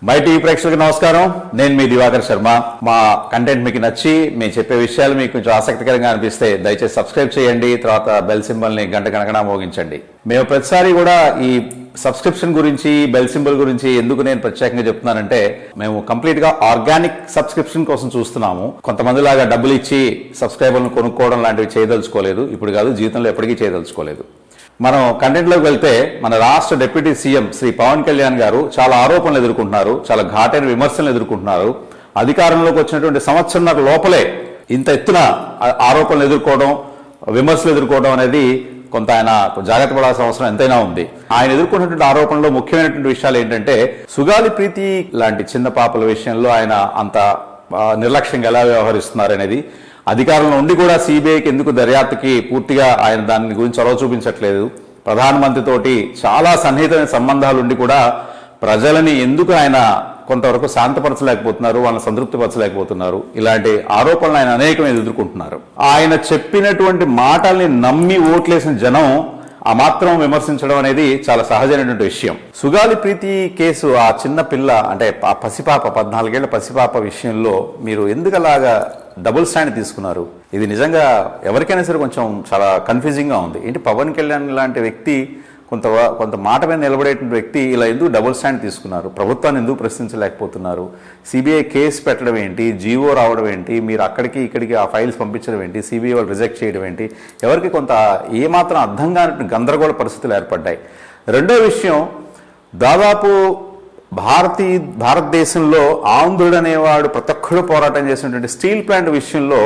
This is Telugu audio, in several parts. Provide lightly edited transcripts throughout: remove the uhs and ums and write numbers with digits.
మై టీవీ ప్రేక్షకులకు నమస్కారం. నేను మీ దివాకర్ శర్మ. మా కంటెంట్ మీకు నచ్చి మేము చెప్పే విషయాలు మీకు కొంచెం ఆసక్తికరంగా అనిపిస్తే దయచేసి సబ్స్క్రైబ్ చేయండి. తర్వాత బెల్ సింబల్ని గంట కనకనా మోగించండి. మేము ప్రతిసారి కూడా ఈ సబ్స్క్రిప్షన్ గురించి, బెల్ సింబల్ గురించి ఎందుకు నేను ప్రత్యేకంగా చెప్తున్నానంటే, మేము కంప్లీట్ గా ఆర్గానిక్ సబ్స్క్రిప్షన్ కోసం చూస్తున్నాము. కొంతమంది లాగా డబ్బులు ఇచ్చి సబ్స్క్రైబర్లను కొనుక్కోవడం లాంటివి చేయదలుచుకోలేదు. ఇప్పుడు కాదు, జీవితంలో ఎప్పటికీ చేయదలుచుకోలేదు. మనం కంటెంట్లోకి వెళ్తే, మన రాష్ట్ర డిప్యూటీ సీఎం శ్రీ పవన్ కళ్యాణ్ గారు చాలా ఆరోపణలు ఎదుర్కొంటున్నారు, చాలా ఘాటైన విమర్శలు ఎదుర్కొంటున్నారు. అధికారంలోకి వచ్చినటువంటి సంవత్సరంన్నర లోపలే ఇంత ఎత్తున ఆరోపణలు ఎదుర్కోవడం, విమర్శలు ఎదుర్కోవడం అనేది కొంత ఆయన జాగ్రత్త పడాల్సిన అవసరం ఎంతైనా ఉంది. ఆయన ఎదుర్కొన్నటువంటి ఆరోపణలో ముఖ్యమైనటువంటి విషయాలు ఏంటంటే, సుగాలి ప్రీతి లాంటి చిన్న పాపల విషయంలో ఆయన అంత నిర్లక్ష్యంగా ఎలా వ్యవహరిస్తున్నారు అనేది, అధికారంలో ఉండి కూడా సిబిఐకి ఎందుకు దర్యాప్తుకి పూర్తిగా ఆయన దాని గురించి చొరవ చూపించట్లేదు, ప్రధానమంత్రితోటి చాలా సన్నిహితమైన సంబంధాలు ఉండి కూడా ప్రజలని ఎందుకు ఆయన కొంతవరకు శాంతపరచలేకపోతున్నారు, వాళ్ళని సంతృప్తిపరచలేకపోతున్నారు, ఇలాంటి ఆరోపణలు ఆయన అనేకమే ఎదుర్కొంటున్నారు. ఆయన చెప్పినటువంటి మాటల్ని నమ్మి ఓట్లేసిన జనం ఆ మాత్రం విమర్శించడం అనేది చాలా సహజమైనటువంటి విషయం. సుగాలి ప్రీతి కేసు, ఆ చిన్న పిల్ల అంటే ఆ పసిపాప, 14 ఏళ్ల పసిపాప విషయంలో మీరు ఎందుకు అలాగా డబుల్ స్టాండ్ తీసుకున్నారు? ఇది నిజంగా ఎవరికైనా సరే కొంచెం చాలా కన్ఫ్యూజింగ్ గా ఉంది. ఏంటి పవన్ కళ్యాణ్ లాంటి వ్యక్తి, కొంత మాట మీద నిలబడేటువంటి వ్యక్తి ఇలా ఎందుకు డబుల్ స్టాండ్ తీసుకున్నారు? ప్రభుత్వాన్ని ఎందుకు ప్రశ్నించలేకపోతున్నారు? సిబిఐ కేసు పెట్టడం ఏంటి, జీవో రావడం ఏంటి, మీరు అక్కడికి ఇక్కడికి ఆ ఫైల్స్ పంపించడం ఏంటి, సిబిఐ వాళ్ళు రిజెక్ట్ చేయడం ఏంటి? ఎవరికి కొంత ఏమాత్రం అర్థం కాని గందరగోళ పరిస్థితులు ఏర్పడ్డాయి. రెండో విషయం, దాదాపు భారతదేశంలో ఆంధ్రుడు అనేవాడు ప్రతి ఒక్కడు పోరాటం చేసినటువంటి స్టీల్ ప్లాంట్ విషయంలో,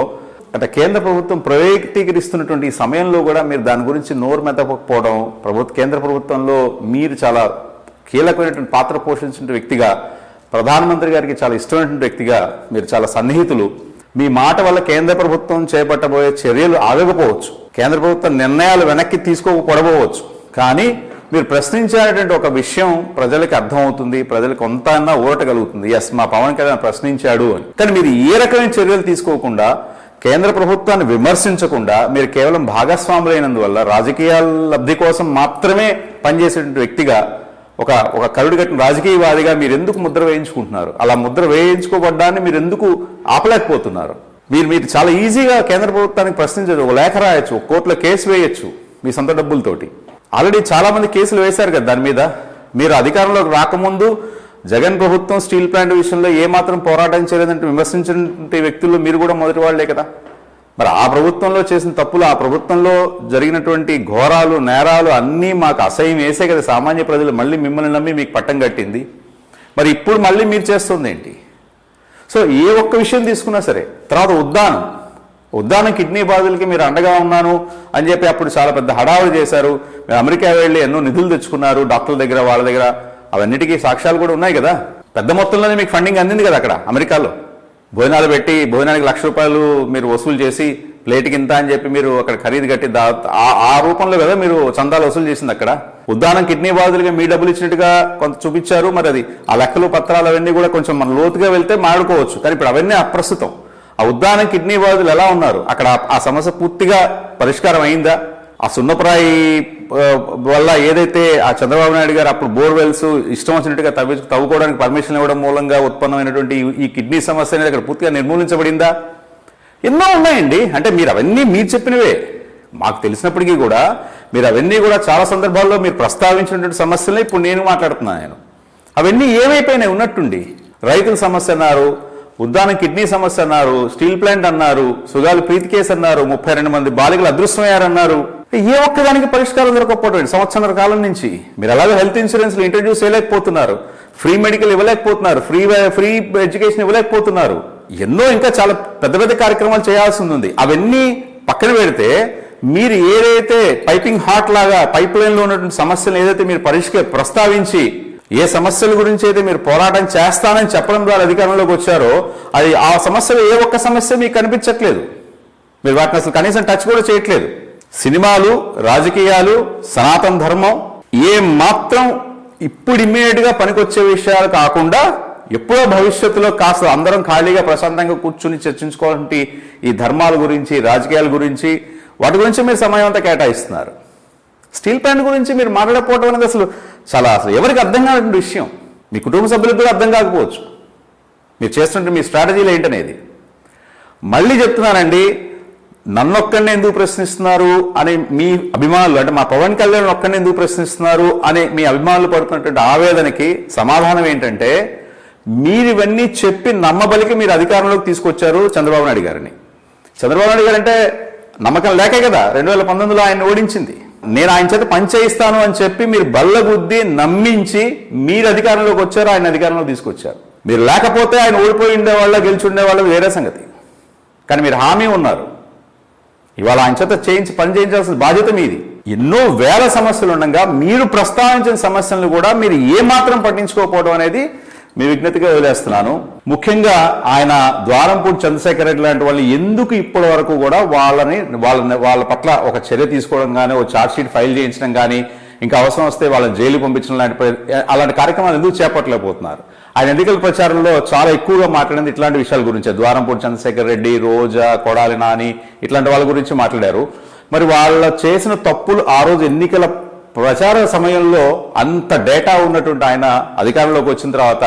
అంటే కేంద్ర ప్రభుత్వం ప్రైవేటీకరిస్తున్నటువంటి ఈ సమయంలో కూడా మీరు దాని గురించి నోరు మెదపకపోవడం, కేంద్ర ప్రభుత్వంలో మీరు చాలా కీలకమైనటువంటి పాత్ర పోషించిన వ్యక్తిగా, ప్రధానమంత్రి గారికి చాలా ఇష్టమైనటువంటి వ్యక్తిగా, మీరు చాలా సన్నిహితులు. మీ మాట వల్ల కేంద్ర ప్రభుత్వం చేపట్టబోయే చర్యలు ఆగకపోవచ్చు, కేంద్ర ప్రభుత్వం నిర్ణయాలు వెనక్కి తీసుకోకపోవచ్చు, కానీ మీరు ప్రశ్నించేటువంటి ఒక విషయం ప్రజలకి అర్థమవుతుంది, ప్రజలకు కొంత అన్నా ఊరట కలుగుతుంది. ఎస్, మా పవన్ కళ్యాణ్ ప్రశ్నించాడు అని. కానీ మీరు ఏ రకమైన చర్యలు తీసుకోకుండా, కేంద్ర ప్రభుత్వాన్ని విమర్శించకుండా, మీరు కేవలం భాగస్వాములైనందువల్ల రాజకీయాల లబ్ధి కోసం మాత్రమే పనిచేసేటువంటి వ్యక్తిగా, ఒక కరుడు కట్టిన రాజకీయవాదిగా మీరు ఎందుకు ముద్ర వేయించుకుంటున్నారు? అలా ముద్ర వేయించుకోబడ్డాన్ని మీరు ఎందుకు ఆపలేకపోతున్నారు? మీరు చాలా ఈజీగా కేంద్ర ప్రభుత్వానికి ప్రశ్నించవచ్చు, ఒక లేఖ రాయొచ్చు, కోర్టులో కేసు వేయొచ్చు మీ సొంత డబ్బులతోటి. ఆల్రెడీ చాలా మంది కేసులు వేశారు కదా దాని మీద. మీరు అధికారంలోకి రాకముందు జగన్ ప్రభుత్వం స్టీల్ ప్లాంట్ విషయంలో ఏమాత్రం పోరాటం చేయలేదంటే విమర్శించిన వ్యక్తుల్లో మీరు కూడా మొదటి వాళ్లే కదా. మరి ఆ ప్రభుత్వంలో చేసిన తప్పులు, ఆ ప్రభుత్వంలో జరిగినటువంటి ఘోరాలు, నేరాలు అన్నీ మాకు అసహ్యం వేసే కదా సామాన్య ప్రజలు మళ్ళీ మిమ్మల్ని నమ్మి మీకు పట్టం కట్టింది. మరి ఇప్పుడు మళ్ళీ మీరు చేస్తుంది ఏంటి? సో ఏ ఒక్క విషయం తీసుకున్నా సరే, తర్వాత ఉద్దానం కిడ్నీ బాధలకి మీరు అండగా ఉన్నాను అని చెప్పి అప్పుడు చాలా పెద్ద హడావుడి చేశారు. మీరు అమెరికా వెళ్ళి ఎన్నో నిధులు తెచ్చుకున్నారు, డాక్టర్ల దగ్గర, వాళ్ళ దగ్గర. అవన్నిటికీ సాక్ష్యాలు కూడా ఉన్నాయి కదా. పెద్ద మొత్తంలోనే మీకు ఫండింగ్ అందింది కదా అక్కడ అమెరికాలో. భోజనాలు పెట్టి, భోజనానికి ₹1,00,000 మీరు వసూలు చేసి, ప్లేట్కి ఇంత అని చెప్పి మీరు అక్కడ ఖరీదు కట్టి, ఆ రూపంలో కదా మీరు చందాలు వసూలు చేసింది అక్కడ. ఉద్దానం కిడ్నీ బాధితులుగా మీ డబ్బులు ఇచ్చినట్టుగా కొంత చూపించారు. మరి అది ఆ లెక్కలు, పత్రాలు అవన్నీ కూడా కొంచెం మన లోతుగా వెళ్తే మాడుకోవచ్చు. కానీ ఇప్పుడు అవన్నీ అప్రస్తుతం. ఆ ఉద్దానం కిడ్నీ బాధితులు ఎలా ఉన్నారు? అక్కడ ఆ సమస్య పూర్తిగా పరిష్కారం అయిందా? ఆ సున్నప్రాయి వల్ల ఏదైతే ఆ చంద్రబాబు నాయుడు గారు అప్పుడు బోర్వెల్స్ ఇష్టం వచ్చినట్టుగా తవ్వుకోవడానికి పర్మిషన్ ఇవ్వడం మూలంగా ఉత్పన్నమైనటువంటి ఈ కిడ్నీ సమస్య అనేది అక్కడ పూర్తిగా నిర్మూలించబడిందా? ఎన్నో ఉన్నాయండి. అంటే మీరు అవన్నీ మీరు చెప్పినవే మాకు తెలిసినప్పటికీ కూడా మీరు అవన్నీ కూడా చాలా సందర్భాల్లో మీరు ప్రస్తావించినటువంటి సమస్యలే ఇప్పుడు నేను మాట్లాడుతున్నాను. అవన్నీ ఏమైపోయినాయి ఉన్నట్టుండి? రైతుల సమస్య అన్నారు, ఉద్దానం కిడ్నీ సమస్య అన్నారు, స్టీల్ ప్లాంట్ అన్నారు, సుగాలి ప్రీతి కేసు అన్నారు, 32 మంది బాలికలు అదృశ్యమయ్యారన్నారు. ఏ ఒక్కదానికి పరిష్కారం దొరకకపోవడం సంవత్సరాల కాలం నుంచి. మీరు అలాగే హెల్త్ ఇన్సూరెన్స్లు ఇంట్రడ్యూస్ చేయలేకపోతున్నారు, ఫ్రీ మెడికల్ ఇవ్వలేకపోతున్నారు, ఫ్రీ ఎడ్యుకేషన్ ఇవ్వలేకపోతున్నారు. ఎన్నో ఇంకా చాలా పెద్ద పెద్ద కార్యక్రమాలు చేయాల్సి ఉంది. అవన్నీ పక్కన పెడితే మీరు ఏదైతే పైపింగ్ హాట్ లాగా పైప్ లైన్ లో ఉన్నటువంటి సమస్యలు ఏదైతే మీరు ప్రస్తావించి, ఏ సమస్యల గురించి అయితే మీరు పోరాటం చేస్తానని చెప్పడం ద్వారా అధికారంలోకి వచ్చారో, అది ఆ సమస్యలు ఏ ఒక్క సమస్య మీకు కనిపించట్లేదు. మీరు వాటిని అసలు కనీసం టచ్ కూడా చేయట్లేదు. సినిమాలు, రాజకీయాలు, సనాతన ధర్మం ఏ మాత్రం ఇప్పుడు ఇమ్మీడియట్ గా పనికొచ్చే విషయాలు కాకుండా, ఎప్పుడో భవిష్యత్తులో కాస్త అందరం ఖాళీగా ప్రశాంతంగా కూర్చుని చర్చించుకోవాలంటే ఈ ధర్మాల గురించి, రాజకీయాల గురించి, వాటి గురించి మీరు సమయం అంతా కేటాయిస్తున్నారు. స్టీల్ ప్లాంట్ గురించి మీరు మాట్లాడకపోవడం అనేది అసలు ఎవరికి అర్థం కానటువంటి విషయం. మీ కుటుంబ సభ్యులకు కూడా అర్థం కాకపోవచ్చు మీరు చేస్తుంటే మీ స్ట్రాటజీలు ఏంటనేది. మళ్ళీ చెప్తున్నానండి, నన్నొక్కడిని ఎందుకు ప్రశ్నిస్తున్నారు అని మీ అభిమానులు, అంటే మా పవన్ కళ్యాణ్ ఒక్కడిని ఎందుకు ప్రశ్నిస్తున్నారు అని మీ అభిమానులు పడుతున్నటువంటి ఆవేదనకి సమాధానం ఏంటంటే, మీరు ఇవన్నీ చెప్పి నమ్మబలికి మీరు అధికారంలోకి తీసుకొచ్చారు చంద్రబాబు నాయుడు గారిని. చంద్రబాబు నాయుడు గారు అంటే నమ్మకం లేకే కదా 2019లో ఆయన ఓడించింది. నేను ఆయన చేత పనిచేయిస్తాను అని చెప్పి మీరు బల్లగుద్ది నమ్మించి మీరు అధికారంలోకి వచ్చారు, ఆయన అధికారంలోకి తీసుకొచ్చారు. మీరు లేకపోతే ఆయన ఓడిపోయి ఉండేవాళ్ళ గెలిచి ఉండేవాళ్ళు వేరే సంగతి. కానీ మీరు హామీ ఉన్నారు. ఇవాళ ఆయన చేత పని చేయించాల్సిన బాధ్యత మీది. ఎన్నో వేల సమస్యలు ఉండగా మీరు ప్రస్తావించిన సమస్యలను కూడా మీరు ఏమాత్రం పట్టించుకోకపోవడం అనేది మీ విజ్ఞతగా వదిలేస్తున్నాను. ముఖ్యంగా ఆయన ద్వారంపూడి చంద్రశేఖర్ రెడ్డి లాంటి వాళ్ళు ఎందుకు ఇప్పటి వరకు కూడా వాళ్ళ పట్ల ఒక చర్య తీసుకోవడం కానీ, ఒక ఛార్జ్ షీట్ ఫైల్ చేయించడం కానీ, ఇంకా అవసరం వస్తే వాళ్ళని జైలు పంపించడం అలాంటి కార్యక్రమాలు ఎందుకు చేపట్టలేకపోతున్నారు? ఆయన ఎన్నికల ప్రచారంలో చాలా ఎక్కువగా మాట్లాడింది ఇట్లాంటి విషయాల గురించే. ద్వారంపూడి చంద్రశేఖర్ రెడ్డి, రోజా, కొడాలి నాని ఇట్లాంటి వాళ్ళ గురించి మాట్లాడారు. మరి వాళ్ళ చేసిన తప్పులు ఆ రోజు ఎన్నికల ప్రచార సమయంలో అంత డేటా ఉన్నటువంటి ఆయన అధికారంలోకి వచ్చిన తర్వాత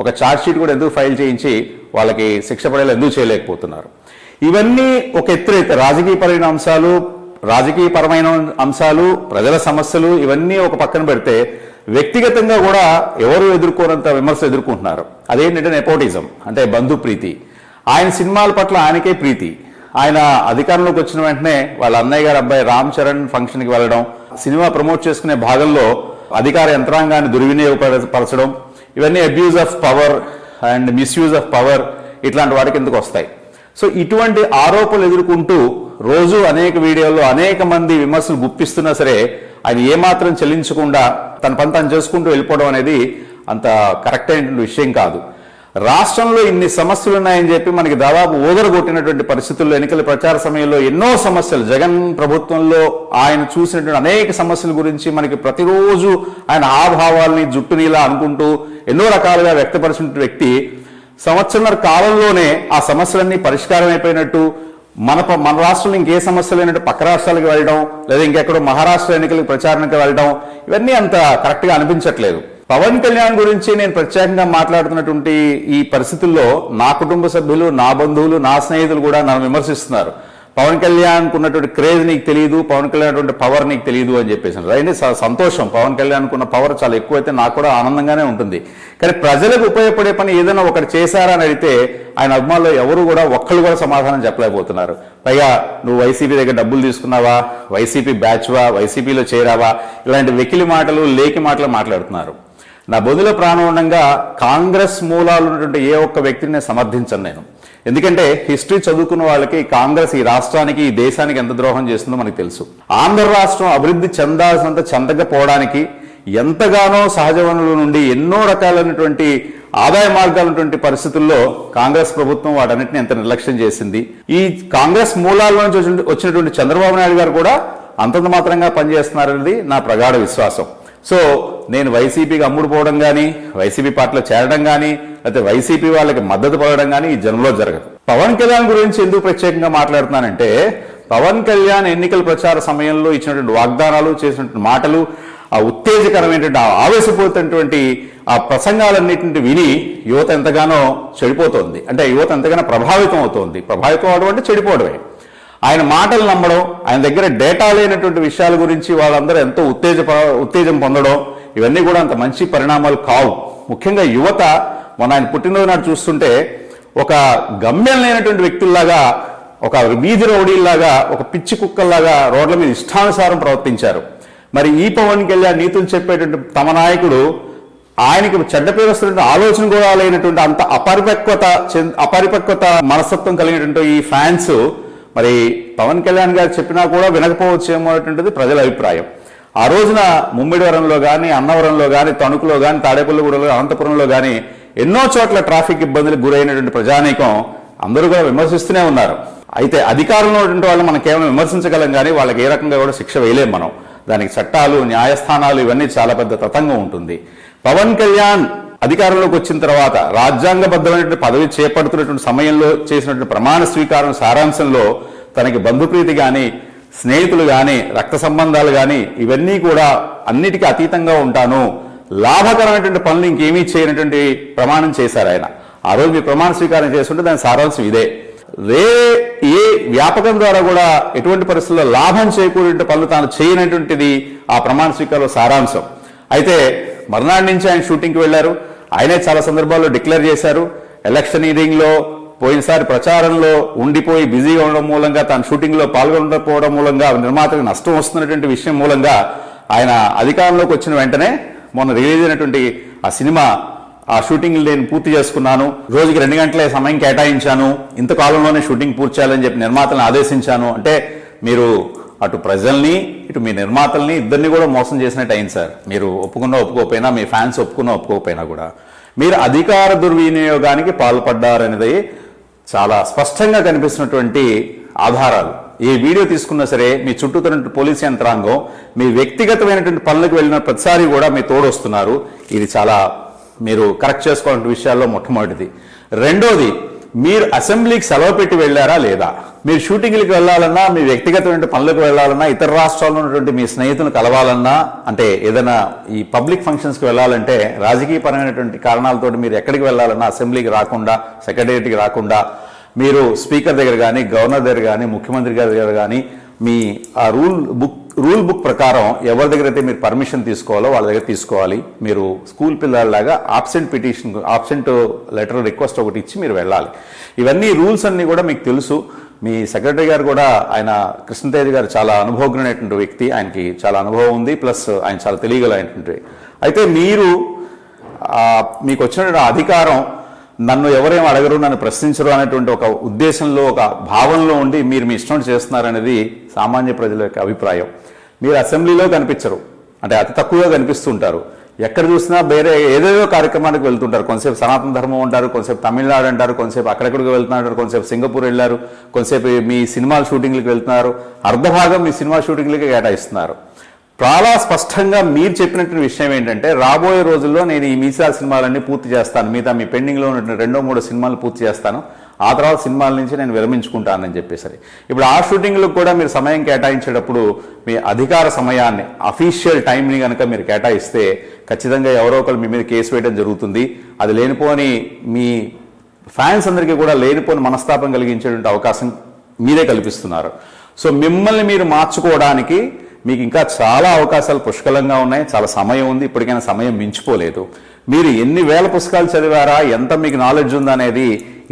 ఒక ఛార్జ్ షీట్ కూడా ఎందుకు ఫైల్ చేయించి వాళ్ళకి శిక్ష పడేలా ఎందుకు చేయలేకపోతున్నారు? ఇవన్నీ ఒక ఎత్తురైతే రాజకీయపరమైన అంశాలు, ప్రజల సమస్యలు ఇవన్నీ ఒక పక్కన పెడితే వ్యక్తిగతంగా కూడా ఎవరు ఎదుర్కోనంత విమర్శలు ఎదుర్కొంటున్నారు. అదేంటంటే నెపోటిజం, అంటే బంధు ప్రీతి. ఆయన సినిమాల పట్ల ఆయనకే ప్రీతి. ఆయన అధికారంలోకి వచ్చిన వెంటనే వాళ్ళ అన్నయ్య గారు అబ్బాయి రామ్ చరణ్ ఫంక్షన్కి వెళ్ళడం, సినిమా ప్రమోట్ చేసుకునే భాగంలో అధికార యంత్రాంగాన్ని దుర్వినియోగపరచడం, ఇవన్నీ abuse of power and misuse of power ఇట్లాంటి వాటికి ఎందుకు వస్తాయి. సో ఇటువంటి ఆరోపణలు ఎదుర్కొంటూ రోజు అనేక వీడియోల్లో అనేక మంది విమర్శలు గుప్పిస్తున్నా సరే ఆయన ఏమాత్రం చెల్లించకుండా తన పని తను చేసుకుంటూ వెళ్ళిపోవడం అనేది అంత కరెక్ట్ అయినటువంటి విషయం కాదు. రాష్ట్రంలో ఇన్ని సమస్యలు ఉన్నాయని చెప్పి మనకి దాదాపు ఓగరగొట్టినటువంటి పరిస్థితుల్లో ఎన్నికల ప్రచార సమయంలో ఎన్నో సమస్యలు, జగన్ ప్రభుత్వంలో ఆయన చూసినటువంటి అనేక సమస్యల గురించి మనకి ప్రతిరోజు ఆయన ఆభావాల్ని జుట్టునీలా అనుకుంటూ ఎన్నో రకాలుగా వ్యక్తపరిచిన వ్యక్తి సంవత్సరాల కాలంలోనే ఆ సమస్యలన్నీ పరిష్కారం అయిపోయినట్టు, మన రాష్ట్రంలో ఇంకే సమస్యలు లేనట్టు పక్క రాష్ట్రాలకు వెళ్ళడం, లేదా ఇంకెక్కడో మహారాష్ట్ర ఎన్నికలకు ప్రచారానికి వెళ్ళడం, ఇవన్నీ అంత కరెక్ట్ గా అనిపించట్లేదు. పవన్ కళ్యాణ్ గురించి నేను ప్రత్యేకంగా మాట్లాడుతున్నటువంటి ఈ పరిస్థితుల్లో నా కుటుంబ సభ్యులు, నా బంధువులు, నా స్నేహితులు కూడా నన్ను విమర్శిస్తున్నారు. పవన్ కళ్యాణ్ ఉన్నటువంటి క్రేజ్ నీకు తెలియదు, పవన్ కళ్యాణ్ పవర్ నీకు తెలియదు అని చెప్పేసి. అయితే సంతోషం, పవన్ కళ్యాణ్ ఉన్న పవర్ చాలా ఎక్కువైతే నాకు కూడా ఆనందంగానే ఉంటుంది. కానీ ప్రజలకు ఉపయోగపడే పని ఏదైనా ఒకటి చేశారా అని అడిగితే ఆయన అభిమానులు ఎవరు కూడా ఒక్కళ్ళు కూడా సమాధానం చెప్పలేకపోతున్నారు. పైగా నువ్వు వైసీపీ దగ్గర డబ్బులు తీసుకున్నావా, వైసీపీ బ్యాచ్వా, వైసీపీలో చేరావా, ఇలాంటి వెకిలి మాటలు, లేకి మాటలు మాట్లాడుతున్నారు. నా బొందులో ప్రాణం ఉండగా కాంగ్రెస్ మూలాలు ఉన్నటువంటి ఏ ఒక్క వ్యక్తిని నేను సమర్థించను నేను. ఎందుకంటే హిస్టరీ చదువుకున్న వాళ్ళకి కాంగ్రెస్ ఈ రాష్ట్రానికి, ఈ దేశానికి ఎంత ద్రోహం చేస్తుందో మనకు తెలుసు. ఆంధ్ర రాష్ట్రం అభివృద్ధి చెందాల్సినంత చెందకపోవడానికి ఎంతగానో సహజ వనరుల నుండి ఎన్నో రకాలైనటువంటి ఆదాయ మార్గాలైనటువంటి పరిస్థితుల్లో కాంగ్రెస్ ప్రభుత్వం వాటన్నిటిని ఎంత నిర్లక్ష్యం చేసింది. ఈ కాంగ్రెస్ మూలాల నుంచి వచ్చినటువంటి చంద్రబాబు నాయుడు గారు కూడా అంతంత మాత్రంగా పనిచేస్తున్నారనేది నా ప్రగాఢ విశ్వాసం. సో నేను వైసీపీకి అమ్ముడుపోవడం కానీ, వైసీపీ పార్టీలో చేరడం కానీ, లేకపోతే వైసీపీ వాళ్ళకి మద్దతు పడడం కానీ ఈ జనంలో జరగదు. పవన్ కళ్యాణ్ గురించి ఎందుకు ప్రత్యేకంగా మాట్లాడుతున్నానంటే, పవన్ కళ్యాణ్ ఎన్నికల ప్రచార సమయంలో ఇచ్చినటువంటి వాగ్దానాలు, చేసినటువంటి మాటలు, ఆ ఉత్తేజకరమైనటువంటి ఆవేశపూరితమైనటువంటి ఆ ప్రసంగాలన్నింటిని విని యువత ఎంతగానో చెడిపోతోంది. అంటే యువత ఎంతగానో ప్రభావితం అవుతోంది. ప్రభావితం అవడం అంటే చెడిపోవడమే. ఆయన మాటలు నమ్మడం, ఆయన దగ్గర డేటా లేనటువంటి విషయాల గురించి వాళ్ళందరూ ఎంతో ఉత్తేజం పొందడం, ఇవన్నీ కూడా అంత మంచి పరిణామాలు కావు. ముఖ్యంగా యువత మొన్న ఆయన పుట్టినరోజు నాడు చూస్తుంటే ఒక గమ్యం లేనటువంటి వ్యక్తుల్లాగా, ఒక వీధి రౌడీల్లాగా, ఒక పిచ్చి కుక్కల్లాగా రోడ్ల మీద ఇష్టానుసారం ప్రవర్తించారు. మరి ఈ పవన్ కళ్యాణ్ నీతులు చెప్పేటువంటి తమ నాయకుడు ఆయనకి చెడ్డ పేరు వస్తున్న ఆలోచన కూడా లేనటువంటి అంత అపరిపక్వత మనస్తత్వం కలిగినటువంటి ఈ ఫ్యాన్స్ మరి పవన్ కళ్యాణ్ గారు చెప్పినా కూడా వినకపోవచ్చేమో అనేటువంటిది ప్రజల అభిప్రాయం. ఆ రోజున ముమ్మిడివరంలో కానీ, అన్నవరంలో కానీ, తణుకులో కానీ, తాడేపల్లిగూడలో, అనంతపురంలో కానీ ఎన్నో చోట్ల ట్రాఫిక్ ఇబ్బందులకు గురైనటువంటి ప్రజానీకం అందరూ కూడా విమర్శిస్తూనే ఉన్నారు. అయితే అధికారంలో ఉన్నటువంటి వాళ్ళు మనం కేవలం విమర్శించగలం కానీ వాళ్ళకి ఏ రకంగా కూడా శిక్ష వేయలేం మనం. దానికి చట్టాలు, న్యాయస్థానాలు ఇవన్నీ చాలా పెద్ద తతంగం ఉంటుంది. పవన్ కళ్యాణ్ అధికారంలోకి వచ్చిన తర్వాత రాజ్యాంగబద్ధమైనటువంటి పదవి చేపడుతున్నటువంటి సమయంలో చేసినటువంటి ప్రమాణ స్వీకారం సారాంశంలో తనకి బంధుప్రీతి కానీ, స్నేహితులు కానీ, రక్త సంబంధాలు కానీ ఇవన్నీ కూడా అన్నిటికీ అతీతంగా ఉంటాను, లాభకరమైనటువంటి పనులు ఇంకేమీ చేయనటువంటి ప్రమాణం చేశారు ఆయన. ఆ రోజు మీ ప్రమాణ స్వీకారం చేస్తుంటే దాని సారాంశం ఇదే. ఏ వ్యాపకం ద్వారా కూడా ఎటువంటి పరిస్థితుల్లో లాభం చేకూరే పనులు తాను చేయనటువంటిది ఆ ప్రమాణ స్వీకారంలో సారాంశం. అయితే మర్నాడు నుంచి ఆయన షూటింగ్కి వెళ్లారు. ఆయనే చాలా సందర్భాల్లో డిక్లేర్ చేశారు. ఎలక్షనీరింగ్లో పోయినసారి ప్రచారంలో ఉండిపోయి బిజీగా ఉండడం మూలంగా తాను షూటింగ్లో పాల్గొనకపోవడం మూలంగా నిర్మాతకు నష్టం వస్తున్నటువంటి విషయం మూలంగా ఆయన అధికారంలోకి వచ్చిన వెంటనే మొన్న రిలీజ్ అయినటువంటి ఆ సినిమా ఆ షూటింగ్ నేను పూర్తి చేసుకున్నాను, రోజుకి 2 గంటలే సమయం కేటాయించాను, ఇంతకాలంలోనే షూటింగ్ పూర్తి చేయాలని చెప్పి నిర్మాతలను ఆదేశించాను. అంటే మీరు అటు ప్రజల్ని ఇటు మీ నిర్మాతల్ని ఇద్దరిని కూడా మోసం చేసినట్టు అయింది సార్. మీరు ఒప్పుకున్నా ఒప్పుకోకపోయినా, మీ ఫ్యాన్స్ ఒప్పుకున్నా ఒప్పుకోకపోయినా కూడా మీరు అధికార దుర్వినియోగానికి పాల్పడ్డారనేది చాలా స్పష్టంగా కనిపిస్తున్నటువంటి ఆధారాలు. ఏ వీడియో తీసుకున్నా సరే మీ చుట్టూ పోలీసు యంత్రాంగం మీ వ్యక్తిగతమైనటువంటి పనులకు వెళ్ళిన ప్రతిసారి కూడా మీ తోడొస్తున్నారు. ఇది చాలా మీరు కరెక్ట్ చేసుకోవాలంటే విషయాల్లో మొట్టమొదటిది. రెండోది, మీరు అసెంబ్లీకి సెలవు పెట్టి వెళ్ళారా లేదా? మీరు షూటింగ్లకు వెళ్ళాలన్నా, మీ వ్యక్తిగతమైన పనులకు వెళ్ళాలన్నా, ఇతర రాష్ట్రాల్లో ఉన్నటువంటి మీ స్నేహితులను కలవాలన్నా, అంటే ఏదైనా ఈ పబ్లిక్ ఫంక్షన్స్కి వెళ్ళాలంటే రాజకీయపరమైనటువంటి కారణాలతో మీరు ఎక్కడికి వెళ్ళాలన్నా అసెంబ్లీకి రాకుండా, సెక్రటేరియట్కి రాకుండా, మీరు స్పీకర్ దగ్గర కానీ, గవర్నర్ దగ్గర కానీ, ముఖ్యమంత్రి గారి దగ్గర కానీ మీ ఆ రూల్ బుక్ ప్రకారం ఎవరి దగ్గర అయితే మీరు పర్మిషన్ తీసుకోవాలో వాళ్ళ దగ్గర తీసుకోవాలి. మీరు స్కూల్ పిల్లల్లాగా ఆబ్సెంట్ లెటర్ రిక్వెస్ట్ ఒకటి ఇచ్చి మీరు వెళ్ళాలి. ఇవన్నీ రూల్స్ అన్నీ కూడా మీకు తెలుసు. మీ సెక్రటరీ గారు కూడా ఆయన కృష్ణతేజ్ గారు చాలా అనుభవజ్ఞుడైనటువంటి వ్యక్తి. ఆయనకి చాలా అనుభవం ఉంది, ప్లస్ ఆయన చాలా తెలియగలైనటువంటి. అయితే మీకు వచ్చినటువంటి అధికారం నన్ను ఎవరేం అడగరు, నన్ను ప్రశ్నించరు అనేటువంటి ఒక ఉద్దేశంలో, ఒక భావనలో ఉండి మీరు మీ ఇష్టం చేస్తున్నారనేది సామాన్య ప్రజల యొక్క అభిప్రాయం. మీరు అసెంబ్లీలో కనిపించరు, అంటే అతి తక్కువగా కనిపిస్తుంటారు. ఎక్కడ చూసినా వేరే ఏదేదో కార్యక్రమానికి వెళ్తుంటారు. కొంతసేపు సనాతన ధర్మం ఉంటారు, కొంతసేపు తమిళనాడు అంటారు, కొంతసేపు అక్కడెక్కడికి వెళ్తున్నారు, కొంతసేపు సింగపూర్ వెళ్ళారు, కొంతసేపు మీ సినిమాల షూటింగ్లకు వెళ్తున్నారు. అర్ధభాగం మీ సినిమా షూటింగ్లకి కేటాయిస్తున్నారు. చాలా స్పష్టంగా మీరు చెప్పినటువంటి విషయం ఏంటంటే, రాబోయే రోజుల్లో నేను ఈ మీసాల సినిమాలన్నీ పూర్తి చేస్తాను, మిగతా మీ పెండింగ్లో ఉన్న 2-3 సినిమాలు పూర్తి చేస్తాను, ఆ తర్వాత సినిమాల నుంచి నేను విరమించుకుంటానని చెప్పేసరి. ఇప్పుడు ఆ షూటింగ్లకు కూడా మీరు సమయం కేటాయించేటప్పుడు మీ అధికార సమయాన్ని, అఫీషియల్ టైంని కనుక మీరు కేటాయిస్తే ఖచ్చితంగా ఎవరో ఒకరు మీ మీద కేసు వేయడం జరుగుతుంది. అది లేనిపోని మీ ఫ్యాన్స్ అందరికీ కూడా లేనిపోని మనస్తాపం కలిగించేటువంటి అవకాశం మీరే కల్పిస్తున్నారు. సో మిమ్మల్ని మీరు మార్చుకోవడానికి మీకు ఇంకా చాలా అవకాశాలు పుష్కలంగా ఉన్నాయి. చాలా సమయం ఉంది, ఇప్పటికైనా సమయం మించిపోలేదు. మీరు ఎన్ని వేల పుస్తకాలు చదివారా, ఎంత మీకు నాలెడ్జ్ ఉందా అనేది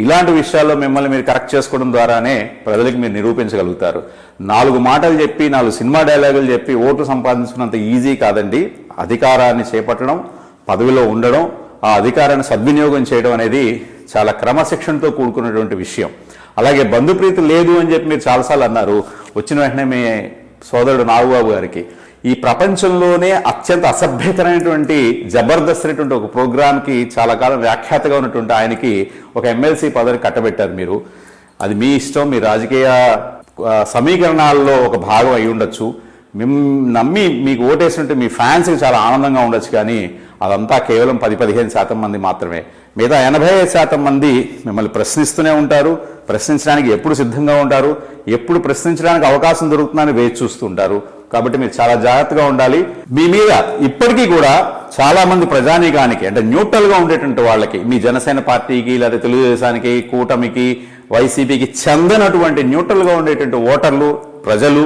ఇలాంటి విషయాల్లో మిమ్మల్ని మీరు కరెక్ట్ చేసుకోవడం ద్వారానే ప్రజలకు మీరు నిరూపించగలుగుతారు. 4 మాటలు చెప్పి, 4 సినిమా డైలాగులు చెప్పి ఓటు సంపాదించుకున్నంత ఈజీ కాదండి. అధికారాన్ని చేపట్టడం, పదవిలో ఉండడం, ఆ అధికారాన్ని సద్వినియోగం చేయడం అనేది చాలా క్రమశిక్షణతో కూడుకున్నటువంటి విషయం. అలాగే బంధుప్రీతి లేదు అని చెప్పి మీరు చాలాసార్లు అన్నారు. వచ్చిన వెంటనే మీ సోదరుడు నాగబాబు గారికి ఈ ప్రపంచంలోనే అత్యంత అసభ్యకరమైనటువంటి జబర్దస్త్ అనేటువంటి ఒక ప్రోగ్రామ్కి చాలా కాలం వ్యాఖ్యాతగా ఉన్నటువంటి ఆయనకి ఒక ఎమ్మెల్సీ పదవి కట్టబెట్టారు మీరు. అది మీ ఇష్టం, మీ రాజకీయ సమీకరణాల్లో ఒక భాగం అయి ఉండొచ్చు. నమ్మి మీకు ఓటేసినట్టు మీ ఫ్యాన్స్కి చాలా ఆనందంగా ఉండొచ్చు, కానీ అదంతా కేవలం 10-15% మంది మాత్రమే. మిగతా 85% మంది మిమ్మల్ని ప్రశ్నిస్తూనే ఉంటారు, ప్రశ్నించడానికి ఎప్పుడు సిద్ధంగా ఉంటారు, ఎప్పుడు ప్రశ్నించడానికి అవకాశం దొరుకుతుందని వేచి చూస్తుంటారు. కాబట్టి మీరు చాలా జాగ్రత్తగా ఉండాలి. మీ మీద ఇప్పటికీ కూడా చాలా మంది ప్రజానీకానికి, అంటే న్యూట్రల్ గా ఉండేటువంటి వాళ్ళకి, మీ జనసేన పార్టీకి లేదా తెలుగుదేశానికి, కూటమికి, వైసీపీకి చెందనటువంటి న్యూట్రల్ గా ఉండేటువంటి ఓటర్లు, ప్రజలు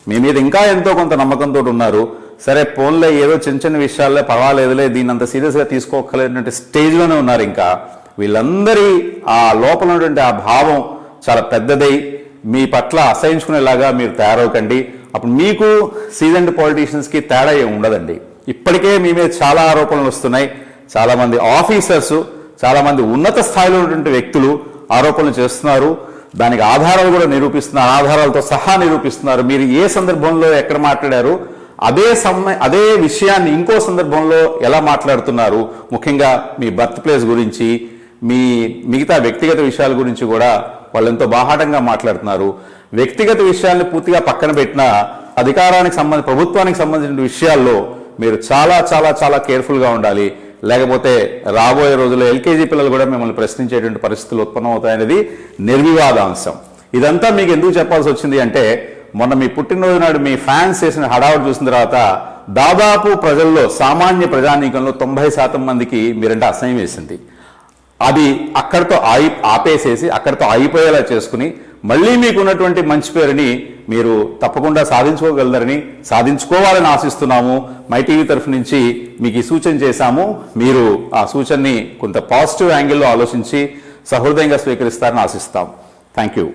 మీ మీద ఇంకా ఎంతో కొంత నమ్మకంతో ఉన్నారు. సరే ఫోన్లో ఏదో చిన్న చిన్న విషయాల్లో పర్వాలేదులే, దీన్ని అంత సీరియస్గా తీసుకోగలిగినటువంటి స్టేజ్లోనే ఉన్నారు. ఇంకా వీళ్ళందరి ఆ లోపల ఉన్నటువంటి ఆ భావం చాలా పెద్దదై మీ పట్ల అసహించుకునేలాగా మీరు తయారవకండి. అప్పుడు మీకు సీజన్డ్ పాలిటీషియన్స్కి తేడా ఏమి ఉండదండి. ఇప్పటికే మీ మీద చాలా ఆరోపణలు వస్తున్నాయి. చాలామంది ఆఫీసర్స్, చాలామంది ఉన్నత స్థాయిలో ఉన్నటువంటి వ్యక్తులు ఆరోపణలు చేస్తున్నారు. దానికి ఆధారాలు కూడా నిరూపిస్తున్నారు, ఆధారాలతో సహా నిరూపిస్తున్నారు. మీరు ఏ సందర్భంలో ఎక్కడ మాట్లాడారు, అదే విషయాన్ని ఇంకో సందర్భంలో ఎలా మాట్లాడుతున్నారు, ముఖ్యంగా మీ బర్త్ ప్లేస్ గురించి, మీ మిగతా వ్యక్తిగత విషయాల గురించి కూడా వాళ్ళు ఎంతో బాహాటంగా మాట్లాడుతున్నారు. వ్యక్తిగత విషయాల్ని పూర్తిగా పక్కన పెట్టిన అధికారానికి ప్రభుత్వానికి సంబంధించిన విషయాల్లో మీరు చాలా చాలా చాలా కేర్ఫుల్గా ఉండాలి. లేకపోతే రాబోయే రోజుల్లో ఎల్కేజీ పిల్లలు కూడా మిమ్మల్ని ప్రశ్నించేటువంటి పరిస్థితులు ఉత్పన్నమవుతాయనేది నిర్వివాదాంశం. ఇదంతా మీకు ఎందుకు చెప్పాల్సి వచ్చింది అంటే, మొన్న మీ పుట్టినరోజు నాడు మీ ఫ్యాన్స్ చేసిన హడావుడి చూసిన తర్వాత దాదాపు ప్రజల్లో సామాన్య ప్రజానీకంలో 90% మందికి మీరంటే అసహ్యం వేసింది. అది అక్కడితో ఆపేసేసి అక్కడితో ఆగిపోయేలా చేసుకుని మళ్ళీ మీకున్నటువంటి మంచి పేరుని మీరు తప్పకుండా సాధించుకోగలరని, సాధించుకోవాలని ఆశిస్తున్నాము. మై టీవీ తరఫు నుంచి మీకు ఈ సూచన చేశాము. మీరు ఆ సూచనని కొంత పాజిటివ్ యాంగిల్లో ఆలోచించి సహృదయంగా స్వీకరిస్తారని ఆశిస్తాం. Thank you.